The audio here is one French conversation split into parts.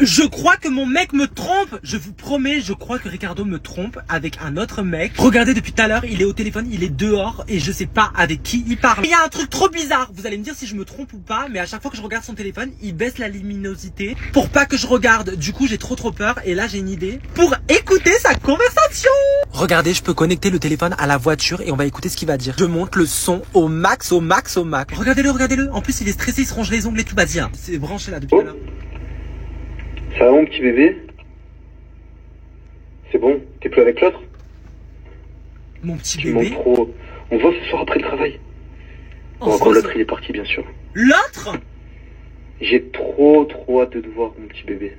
Je crois que mon mec me trompe. Je vous promets, je crois que Ricardo me trompe avec un autre mec. Regardez, depuis tout à l'heure, il est au téléphone, il est dehors et je sais pas avec qui il parle. Il y a un truc trop bizarre. Vous allez me dire si je me trompe ou pas, mais à chaque fois que je regarde son téléphone, il baisse la luminosité pour pas que je regarde. Du coup, j'ai trop peur et là, j'ai une idée pour écouter sa conversation. Regardez, je peux connecter le téléphone à la voiture et on va écouter ce qu'il va dire. Je monte le son au max, au max, au max. Regardez-le, regardez-le. En plus, il est stressé, il se ronge les ongles et tout. Vas-y, hein. C'est branché là depuis tout à l'heure. Ça va mon petit bébé? C'est bon? T'es plus avec l'autre? Mon petit Tu bébé? mens trop. On voit ce soir après le travail. Bon, quand l'autre il est parti bien sûr. L'autre? J'ai trop hâte de te voir mon petit bébé.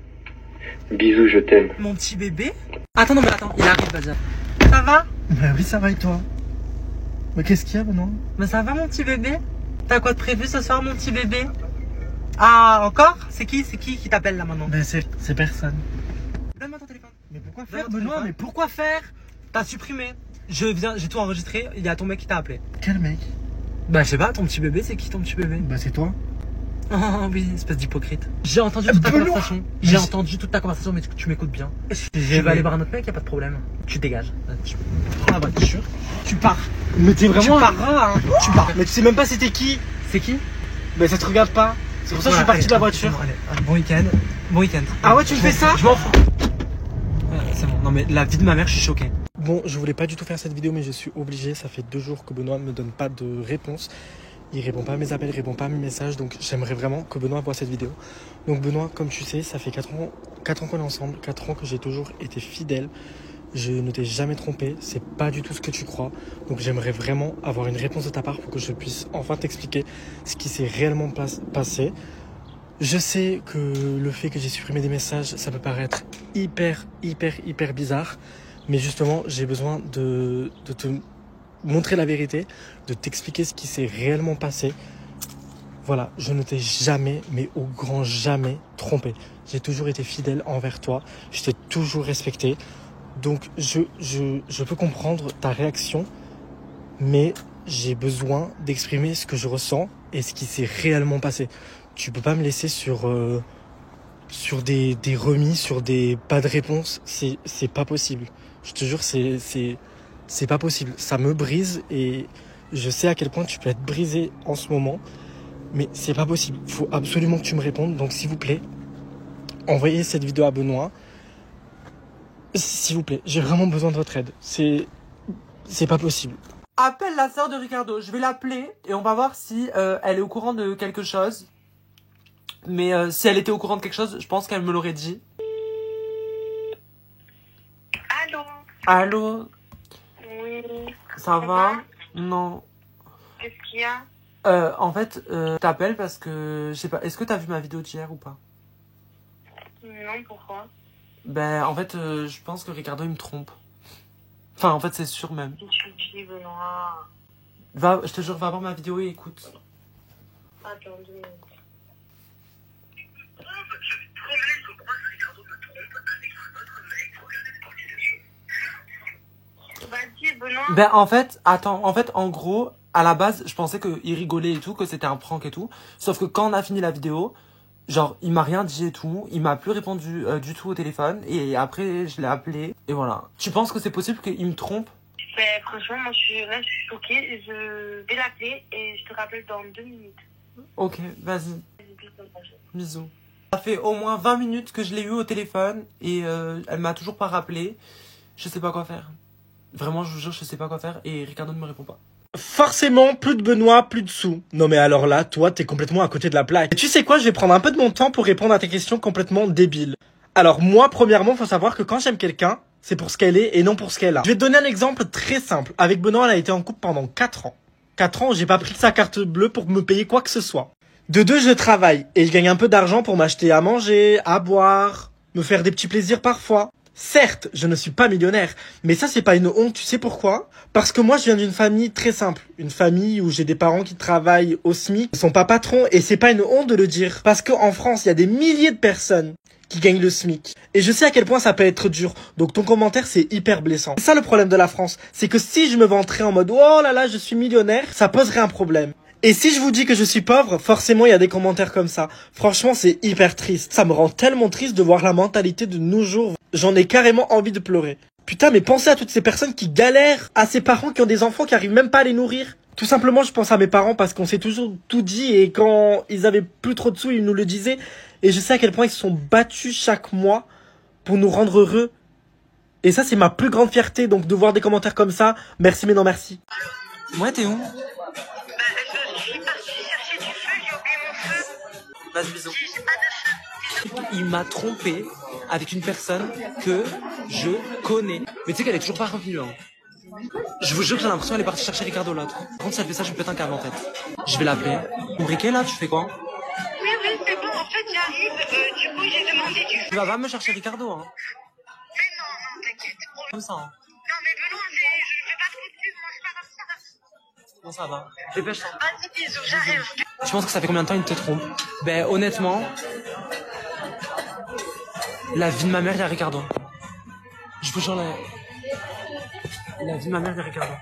Bisous, je t'aime. Mon petit bébé? Attends, non mais attends, il arrive, vas-y. Ça va? Bah oui, ça va et toi? Mais qu'est-ce qu'il y a maintenant? Mais ça va mon petit bébé? T'as quoi de prévu ce soir mon petit bébé? Ah, encore? C'est qui t'appelle là maintenant? Ben c'est personne. Donne-moi ton téléphone. Mais pourquoi Donne-moi faire, ton Benoît? téléphone. Mais pourquoi faire? T'as supprimé. J'ai tout enregistré, il y a ton mec qui t'a appelé. Quel mec? Bah je sais pas, ton petit bébé, c'est qui ton petit bébé? Bah c'est toi. Oh oui, espèce d'hypocrite. J'ai entendu toute ta Benoît. conversation. J'ai entendu toute ta conversation, mais tu m'écoutes bien. Je vais aller voir un autre mec, y a pas de problème. Tu dégages. Tu prends la voiture, tu pars. Mais t'es vraiment Tu pars. un rat, hein. Tu pars. Mais tu sais même pas c'était qui? C'est qui? Ben ça te regarde pas. C'est pour ça que je suis parti de la voiture. Allez, bon week-end. Bon week-end. Ah ouais, tu me fais ça? Je m'en fous. Ouais, c'est bon. Non mais la vie de ma mère, je suis choqué. Bon, je voulais pas du tout faire cette vidéo, mais je suis obligé. Ça fait 2 jours que Benoît me donne pas de réponse. Il répond pas à mes appels, il répond pas à mes messages. Donc j'aimerais vraiment que Benoît voit cette vidéo. Donc Benoît, comme tu sais, ça fait 4 ans qu'on est ensemble. 4 ans que j'ai toujours été fidèle. Je ne t'ai jamais trompé. C'est pas du tout ce que tu crois. Donc j'aimerais vraiment avoir une réponse de ta part pour que je puisse enfin t'expliquer ce qui s'est réellement passé. Je sais que le fait que j'ai supprimé des messages, ça peut paraître hyper bizarre. Mais justement, j'ai besoin de te montrer la vérité, de t'expliquer ce qui s'est réellement passé. Voilà, je ne t'ai jamais, mais au grand jamais, trompé. J'ai toujours été fidèle envers toi, je t'ai toujours respecté. Donc je peux comprendre ta réaction, mais j'ai besoin d'exprimer ce que je ressens et ce qui s'est réellement passé. Tu peux pas me laisser sur des remis, sur des pas de réponse, c'est pas possible. Je te jure, c'est pas possible. Ça me brise et je sais à quel point tu peux être brisé en ce moment, mais c'est pas possible. Il faut absolument que tu me répondes. Donc s'il vous plaît, envoyez cette vidéo à Benoît. S'il vous plaît, j'ai vraiment besoin de votre aide. C'est pas possible. Appelle la sœur de Ricardo. Je vais l'appeler et on va voir si elle est au courant de quelque chose. Mais si elle était au courant de quelque chose, je pense qu'elle me l'aurait dit. Allô? Allô? Oui. Ça va? Non. Qu'est-ce qu'il y a? En fait, je t'appelle parce que, je sais pas, est-ce que t'as vu ma vidéo d'hier ou pas? Non, pourquoi? Ben, en fait, je pense que Ricardo, il me trompe. Enfin, en fait, c'est sûr même. Je dis, Benoît. Va, je te jure, va voir ma vidéo et écoute. Attends 2 minutes. Vas-y, Benoît. Ben, en fait, attends, en gros, à la base, je pensais qu'il rigolait et tout, que c'était un prank et tout. Sauf que quand on a fini la vidéo, genre, il m'a rien dit et tout, il m'a plus répondu du tout au téléphone, et après, je l'ai appelé, et voilà. Tu penses que c'est possible qu'il me trompe? Ben, franchement, moi, je suis choquée. Je vais l'appeler et je te rappelle dans 2 minutes. Ok, vas-y. Bisous. Ça fait au moins 20 minutes que je l'ai eu au téléphone, et elle m'a toujours pas rappelé. Je sais pas quoi faire. Vraiment, je vous jure, je sais pas quoi faire, et Ricardo ne me répond pas. Forcément, plus de Benoît, plus de sous. Non mais alors là, toi, t'es complètement à côté de la plaque. Et tu sais quoi, je vais prendre un peu de mon temps pour répondre à tes questions complètement débiles. Alors moi, premièrement, faut savoir que quand j'aime quelqu'un, c'est pour ce qu'elle est et non pour ce qu'elle a. Je vais te donner un exemple très simple. Avec Benoît, elle a été en couple pendant 4 ans. 4 ans, j'ai pas pris sa carte bleue pour me payer quoi que ce soit. De 2, je travaille et je gagne un peu d'argent pour m'acheter à manger, à boire, me faire des petits plaisirs parfois. Certes, je ne suis pas millionnaire, mais ça c'est pas une honte, tu sais pourquoi? Parce que moi je viens d'une famille très simple, une famille où j'ai des parents qui travaillent au SMIC, ils sont pas patrons et c'est pas une honte de le dire. Parce qu'en France, il y a des milliers de personnes qui gagnent le SMIC. Et je sais à quel point ça peut être dur, donc ton commentaire c'est hyper blessant. C'est ça le problème de la France, c'est que si je me vanterais en mode oh là là je suis millionnaire, ça poserait un problème. Et si je vous dis que je suis pauvre, forcément il y a des commentaires comme ça. Franchement, c'est hyper triste. Ça me rend tellement triste de voir la mentalité de nos jours. J'en ai carrément envie de pleurer. Putain, mais pensez à toutes ces personnes qui galèrent, à ces parents qui ont des enfants qui arrivent même pas à les nourrir. Tout simplement, je pense à mes parents parce qu'on s'est toujours tout dit et quand ils avaient plus trop de sous, ils nous le disaient. Et je sais à quel point ils se sont battus chaque mois pour nous rendre heureux. Et ça, c'est ma plus grande fierté. Donc de voir des commentaires comme ça, merci mais non merci. Ouais, t'es où? Je suis partie chercher du feu, j'ai oublié mon feu. Vas-y, bisous. J'ai pas de feu. Il m'a trompé avec une personne que je connais. Mais tu sais qu'elle est toujours pas revenue. Hein. Je vous jure que j'ai l'impression qu'elle est partie chercher Ricardo l'autre. Par contre, si elle fait ça, je me pète un câble en tête. Je vais l'appeler. Mon briquet là, tu fais quoi? Oui, c'est bon, en fait, j'arrive. Du coup, j'ai demandé du feu. Tu vas pas me chercher Ricardo, hein? Mais non, t'inquiète. Comme ça, hein. Non, mais Benoît, je vais pas trop te suivre, moi, je pars comme ça. Comment ça va? Dépêche-toi. Vas-y, bisous, j'arrive. Tu penses que ça fait combien de temps il te trompe? Ben, honnêtement, la vie de ma mère, il y a Ricardo. Je vous jure, la vie de ma mère, il y a Ricardo.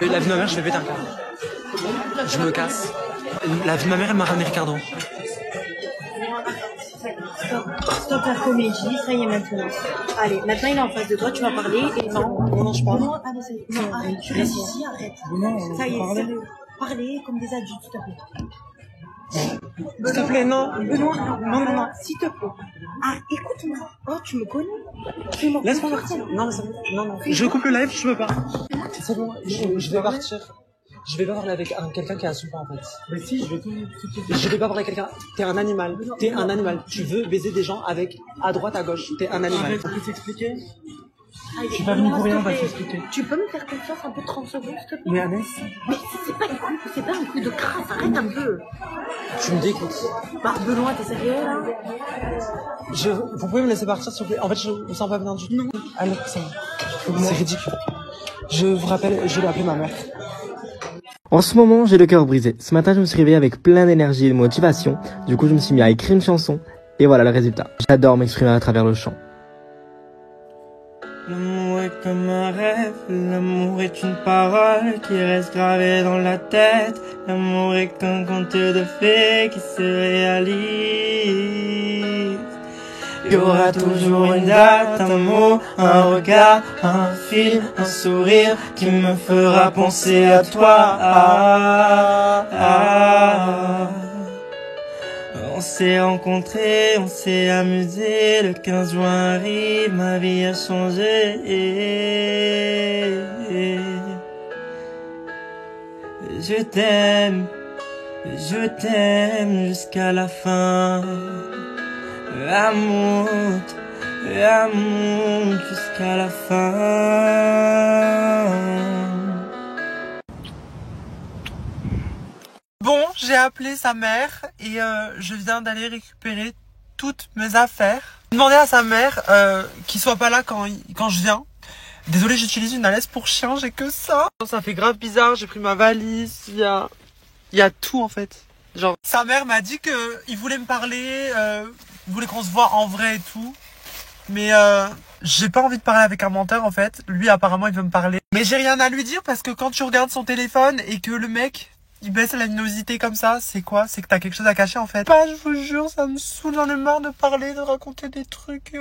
La vie de ma mère, je vais péter un câble. Je me casse. La vie de ma mère, elle m'a ramené Ricardo. Stop la comédie, ça y est maintenant. Allez, maintenant il est en face de toi, tu vas parler et Non, je parle. non, allez, ça y est. Non, arrête, tu restes ici, arrête. Ça y est, sérieux. Parlez comme des adultes, s'il te plaît. S'il te plaît, non. Benoît, non, s'il te plaît. Ah, écoute-moi. Oh, tu me connais. Laisse-moi partir. Non, mais ça non. Je coupe le live, je peux pas. C'est bon, je vais partir. Je vais pas parler avec quelqu'un qui a son pas en fait. Mais si, je vais tout. Je vais pas parler avec quelqu'un. T'es un animal. T'es un animal. Tu veux baiser des gens avec à droite, à gauche. T'es un animal. Arrête, on peut t'expliquer? Je suis pas venu pour rien, on va s'expliquer. Tu peux me faire confiance un peu 30 secondes, s'il te plaît? Mais Annès, Mais c'est pas un coup de crasse, arrête un peu. tu me dégoûtes. Bah, Benoît, t'es sérieux là? Vous pouvez me laisser partir s'il vous plaît. En fait, je me sens pas bien du tout. Allez, c'est ridicule. Je vous rappelle, je vais appeler ma mère. En ce moment, j'ai le cœur brisé. Ce matin, je me suis réveillé avec plein d'énergie et de motivation. Du coup, je me suis mis à écrire une chanson. Et voilà le résultat. J'adore m'exprimer à travers le chant. L'amour est comme un rêve, l'amour est une parole qui reste gravée dans la tête. L'amour est qu'un conte de fées qui se réalise. Il y aura toujours une date, un mot, un regard, un film, un sourire qui me fera penser à toi. On s'est rencontrés, on s'est amusés, le 15 juin arrive, ma vie a changé. Je t'aime jusqu'à la fin. Amour jusqu'à la fin. Bon, j'ai appelé sa mère et je viens d'aller récupérer toutes mes affaires. J'ai demandé à sa mère qu'il soit pas là quand je viens. Désolé, j'utilise une laisse pour chien, j'ai que ça. Ça fait grave bizarre, j'ai pris ma valise, il y a tout en fait. Genre, sa mère m'a dit que il voulait me parler, il voulait qu'on se voit en vrai et tout. Mais j'ai pas envie de parler avec un menteur en fait. Lui apparemment il veut me parler. Mais j'ai rien à lui dire parce que quand tu regardes son téléphone et que le mec il baisse la luminosité comme ça, c'est quoi? C'est que t'as quelque chose à cacher en fait. Pas, je vous jure, ça me saoule, j'en ai marre de parler, de raconter des trucs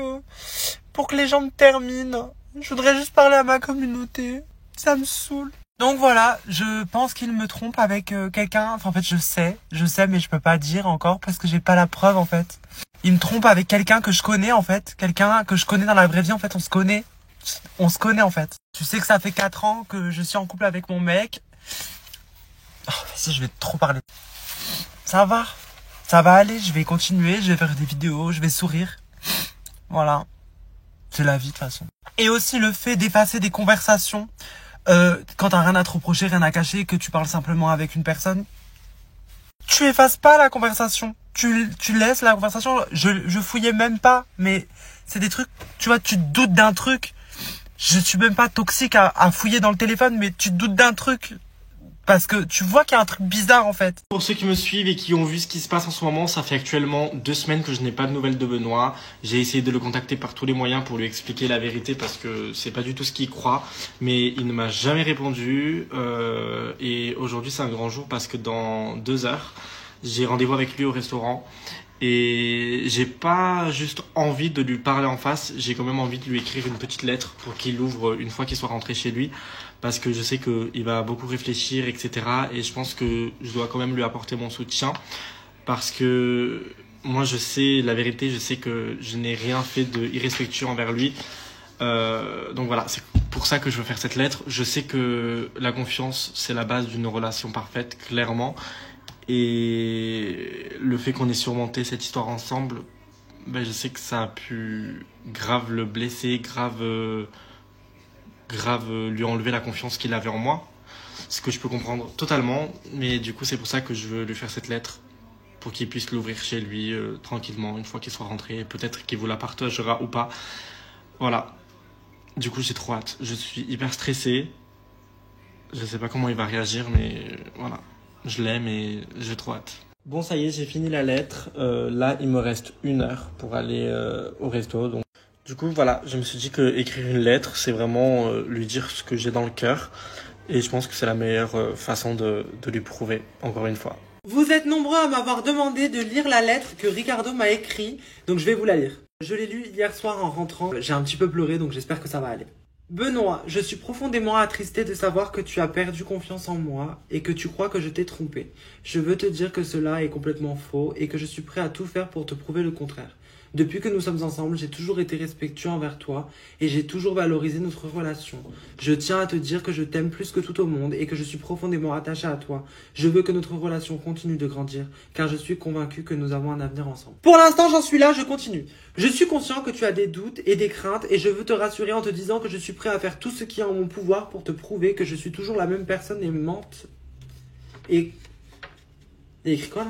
pour que les gens me terminent. Je voudrais juste parler à ma communauté. Ça me saoule. Donc voilà, je pense qu'il me trompe avec quelqu'un. Enfin en fait je sais mais je peux pas dire encore parce que j'ai pas la preuve en fait. Il me trompe avec quelqu'un que je connais en fait. Quelqu'un que je connais dans la vraie vie en fait, on se connaît en fait. Tu sais que ça fait 4 ans que je suis en couple avec mon mec. Oh, vas-y, je vais trop parler. Ça va aller, je vais continuer, je vais faire des vidéos, je vais sourire. Voilà. C'est la vie de toute façon. Et aussi le fait d'effacer des conversations. Quand t'as rien à te reprocher, rien à cacher, que tu parles simplement avec une personne, tu effaces pas la conversation. Tu laisses la conversation. Je fouillais même pas, mais c'est des trucs, tu vois, tu te doutes d'un truc. Je suis même pas toxique à fouiller dans le téléphone, mais tu te doutes d'un truc. Parce que tu vois qu'il y a un truc bizarre en fait. Pour ceux qui me suivent et qui ont vu ce qui se passe en ce moment, ça fait actuellement 2 semaines que je n'ai pas de nouvelles de Benoît. J'ai essayé de le contacter par tous les moyens pour lui expliquer la vérité parce que c'est pas du tout ce qu'il croit. Mais il ne m'a jamais répondu. Et aujourd'hui c'est un grand jour parce que dans 2 heures, j'ai rendez-vous avec lui au restaurant. Et j'ai pas juste envie de lui parler en face, j'ai quand même envie de lui écrire une petite lettre pour qu'il l'ouvre une fois qu'il soit rentré chez lui. Parce que je sais qu'il va beaucoup réfléchir, etc. Et je pense que je dois quand même lui apporter mon soutien. Parce que moi, je sais la vérité, je sais que je n'ai rien fait de irrespectueux envers lui. Donc voilà, c'est pour ça que je veux faire cette lettre. Je sais que la confiance, c'est la base d'une relation parfaite, clairement. Et le fait qu'on ait surmonté cette histoire ensemble, ben, je sais que ça a pu grave le blesser, grave lui enlever la confiance qu'il avait en moi, ce que je peux comprendre totalement, mais du coup c'est pour ça que je veux lui faire cette lettre pour qu'il puisse l'ouvrir chez lui tranquillement une fois qu'il soit rentré, peut-être qu'il vous la partagera ou pas. Voilà, du coup j'ai trop hâte, je suis hyper stressé, je sais pas comment il va réagir, mais voilà, je l'aime et j'ai trop hâte. Bon, ça y est, j'ai fini la lettre. Là, il me reste 1 heure pour aller au resto. Donc, du coup, voilà, je me suis dit que écrire une lettre, c'est vraiment lui dire ce que j'ai dans le cœur. Et je pense que c'est la meilleure façon de lui prouver, encore une fois. Vous êtes nombreux à m'avoir demandé de lire la lettre que Ricardo m'a écrite, donc je vais vous la lire. Je l'ai lue hier soir en rentrant. J'ai un petit peu pleuré, donc j'espère que ça va aller. Benoît, je suis profondément attristé de savoir que tu as perdu confiance en moi et que tu crois que je t'ai trompé. Je veux te dire que cela est complètement faux et que je suis prêt à tout faire pour te prouver le contraire. Depuis que nous sommes ensemble, j'ai toujours été respectueux envers toi et j'ai toujours valorisé notre relation. Je tiens à te dire que je t'aime plus que tout au monde et que je suis profondément attaché à toi. Je veux que notre relation continue de grandir car je suis convaincu que nous avons un avenir ensemble. Pour l'instant, j'en suis là, je continue. Je suis conscient que tu as des doutes et des craintes et je veux te rassurer en te disant que je suis prêt à faire tout ce qui est en mon pouvoir pour te prouver que je suis toujours la même personne aimante et... Il y a écrit quoi là?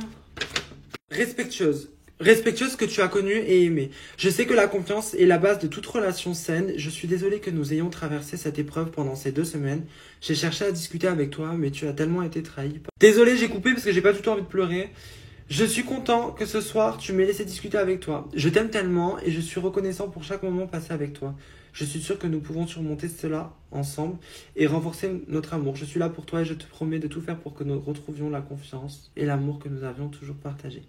Respectueuse. Respectueuse que tu as connue et aimée. Je sais que la confiance est la base de toute relation saine. Je suis désolée que nous ayons traversé cette épreuve pendant ces 2 semaines. J'ai cherché à discuter avec toi, mais tu as tellement été trahi. Désolée, j'ai coupé parce que j'ai pas du tout envie de pleurer. Je suis content que ce soir, tu m'aies laissé discuter avec toi. Je t'aime tellement et je suis reconnaissant pour chaque moment passé avec toi. Je suis sûr que nous pouvons surmonter cela ensemble et renforcer notre amour. Je suis là pour toi et je te promets de tout faire pour que nous retrouvions la confiance et l'amour que nous avions toujours partagé.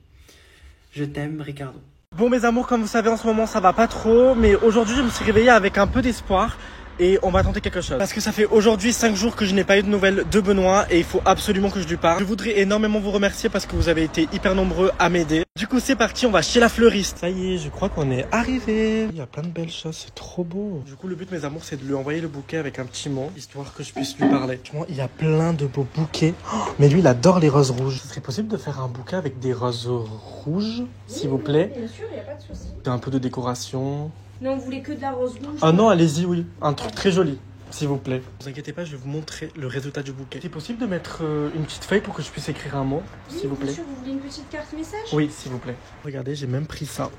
Je t'aime, Ricardo. Bon, mes amours, comme vous savez, en ce moment, ça va pas trop. Mais aujourd'hui, je me suis réveillée avec un peu d'espoir. Et on va tenter quelque chose. Parce que ça fait aujourd'hui 5 jours que je n'ai pas eu de nouvelles de Benoît. Et il faut absolument que je lui parle. Je voudrais énormément vous remercier parce que vous avez été hyper nombreux à m'aider. Du coup, c'est parti, on va chez la fleuriste. Ça y est, je crois qu'on est arrivé. Il y a plein de belles choses, c'est trop beau. Du coup, le but, mes amours, c'est de lui envoyer le bouquet avec un petit mot. Histoire que je puisse lui parler. Franchement, il y a plein de beaux bouquets. Oh, mais lui, il adore les roses rouges. Ce serait possible de faire un bouquet avec des roses rouges, s'il vous plaît? Bien sûr, il n'y a pas de souci. Un peu de décoration. Non, vous voulez que de la rose rouge? Ah non, allez-y, oui. Un truc très joli, s'il vous plaît. Ne vous inquiétez pas, je vais vous montrer le résultat du bouquet. C'est possible de mettre une petite feuille pour que je puisse écrire un mot, s'il vous plaît? Bien sûr, vous voulez une petite carte message? Oui, s'il vous plaît. Regardez, j'ai même pris ça.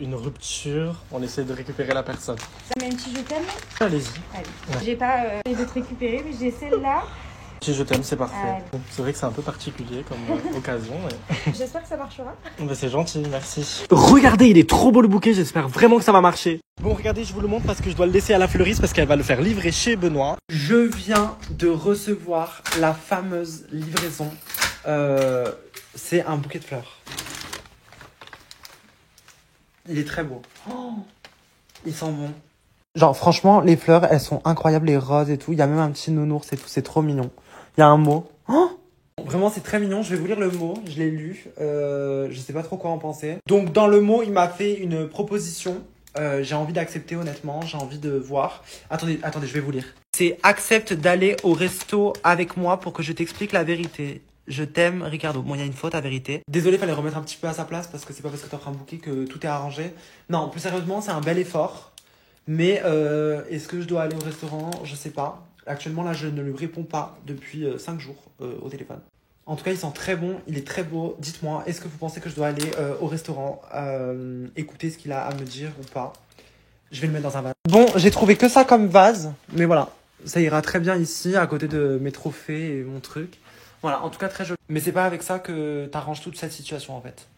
Une rupture, on essaie de récupérer la personne. Ça met un petit je t'aime? Allez-y. Allez. Ouais. J'ai pas essayé de te récupérer, mais j'ai celle-là. Si je t'aime, c'est parfait. Allez. C'est vrai que c'est un peu particulier comme occasion. Mais... J'espère que ça marchera. Ben, c'est gentil, merci. Regardez, il est trop beau le bouquet, j'espère vraiment que ça va marcher. Bon, regardez, je vous le montre parce que je dois le laisser à la fleuriste parce qu'elle va le faire livrer chez Benoît. Je viens de recevoir la fameuse livraison. C'est un bouquet de fleurs. Il est très beau. Oh, il sent bon. Genre, franchement, les fleurs, elles sont incroyables, les roses et tout. Il y a même un petit nounours et tout, c'est trop mignon. Il y a un mot. Oh, vraiment, c'est très mignon. Je vais vous lire le mot. Je l'ai lu. Je sais pas trop quoi en penser. Donc, dans le mot, il m'a fait une proposition. J'ai envie d'accepter, honnêtement. J'ai envie de voir. Attendez, je vais vous lire. C'est « Accepte d'aller au resto avec moi pour que je t'explique la vérité. Je t'aime, Ricardo. » Bon, il y a une faute à vérité. Désolé, fallait remettre un petit peu à sa place parce que c'est pas parce que t'offres un bouquet que tout est arrangé. Non, plus sérieusement, c'est un bel effort. Mais est-ce que je dois aller au restaurant? Je sais pas. Actuellement, là, je ne lui réponds pas depuis 5 jours au téléphone. En tout cas, il sent très bon, il est très beau. Dites-moi, est-ce que vous pensez que je dois aller au restaurant écouter ce qu'il a à me dire ou pas? Je vais le mettre dans un vase. Bon, j'ai trouvé que ça comme vase. Mais voilà, ça ira très bien ici, à côté de mes trophées et mon truc. Voilà, en tout cas très joli. Mais c'est pas avec ça que t'arranges toute cette situation en fait.